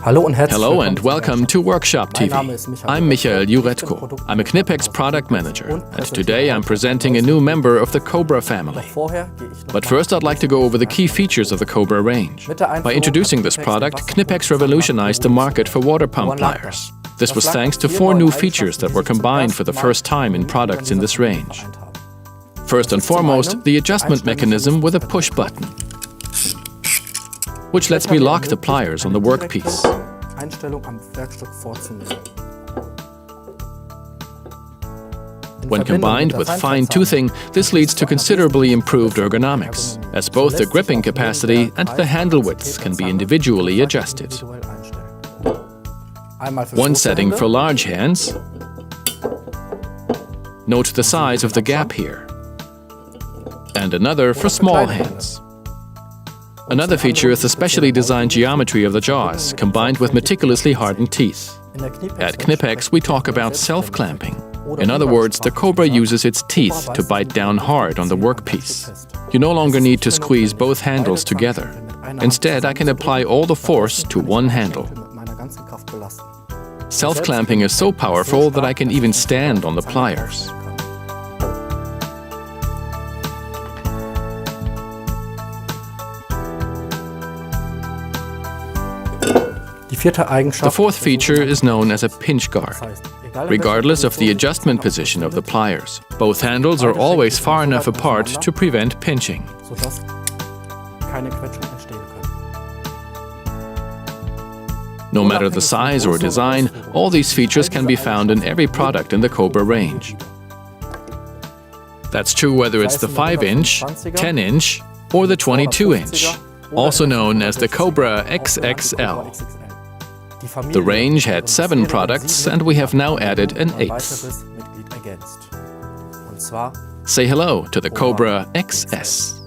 Hello and welcome to Workshop TV. I'm Michael Juretko. I'm a KNIPEX product manager, and today I'm presenting a new member of the Cobra family. But first I'd like to go over the key features of the Cobra range. By introducing this product, KNIPEX revolutionized the market for water pump pliers. This was thanks to 4 new features that were combined for the first time in products in this range. First and foremost, the adjustment mechanism with a push button, which lets me lock the pliers on the workpiece. When combined with fine toothing, this leads to considerably improved ergonomics, as both the gripping capacity and the handle width can be individually adjusted. One setting for large hands. Note the size of the gap here. And another for small hands. Another feature is the specially designed geometry of the jaws, combined with meticulously hardened teeth. At KNIPEX, we talk about self-clamping. In other words, the Cobra uses its teeth to bite down hard on the workpiece. You no longer need to squeeze both handles together. Instead, I can apply all the force to one handle. Self-clamping is so powerful that I can even stand on the pliers. The fourth feature is known as a pinch guard. Regardless of the adjustment position of the pliers, both handles are always far enough apart to prevent pinching. No matter the size or design, all these features can be found in every product in the Cobra range. That's true whether it's the 5-inch, 10-inch, or the 22-inch, also known as the Cobra XSL. The range had 7 products, and we have now added an 8th. Say hello to the Cobra XS.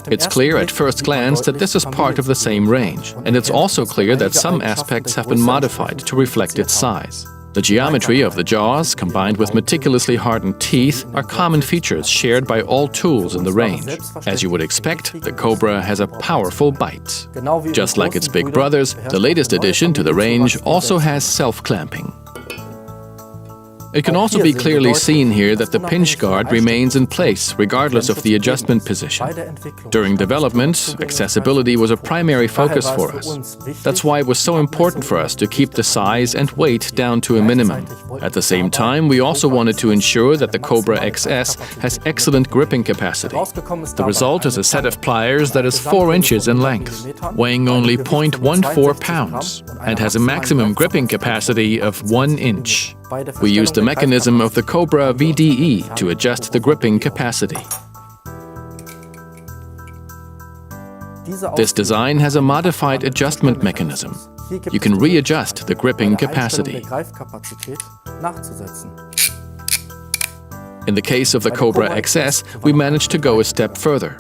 It's clear at first glance that this is part of the same range, and it's also clear that some aspects have been modified to reflect its size. The geometry of the jaws, combined with meticulously hardened teeth, are common features shared by all tools in the range. As you would expect, the Cobra has a powerful bite. Just like its big brothers, the latest addition to the range also has self-clamping. It can also be clearly seen here that the pinch guard remains in place regardless of the adjustment position. During development, accessibility was a primary focus for us. That's why it was so important for us to keep the size and weight down to a minimum. At the same time, we also wanted to ensure that the Cobra XS has excellent gripping capacity. The result is a set of pliers that is 4 inches in length, weighing only 0.14 pounds, and has a maximum gripping capacity of 1 inch. We used the mechanism of the Cobra VDE to adjust the gripping capacity. This design has a modified adjustment mechanism. You can readjust the gripping capacity. In the case of the Cobra XS, we managed to go a step further.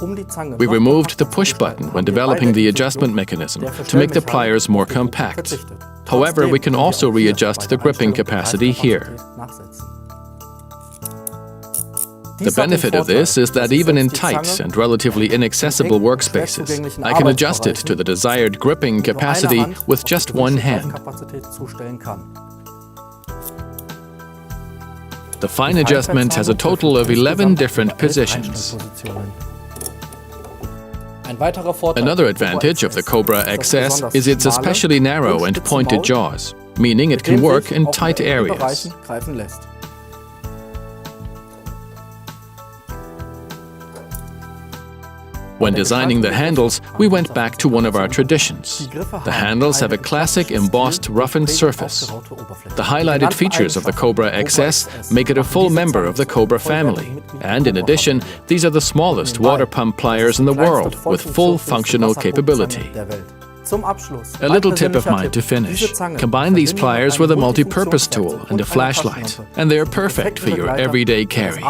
We removed the push button when developing the adjustment mechanism to make the pliers more compact. However, we can also readjust the gripping capacity here. The benefit of this is that even in tight and relatively inaccessible workspaces, I can adjust it to the desired gripping capacity with just one hand. The fine adjustment has a total of 11 different positions. Another advantage of the Cobra XS is its especially narrow and pointed jaws, meaning it can work in tight areas. When designing the handles, we went back to one of our traditions. The handles have a classic embossed roughened surface. The highlighted features of the Cobra XS make it a full member of the Cobra family. And in addition, these are the smallest water pump pliers in the world with full functional capability. A little tip of mine to finish. Combine these pliers with a multi-purpose tool and a flashlight, and they are perfect for your everyday carry.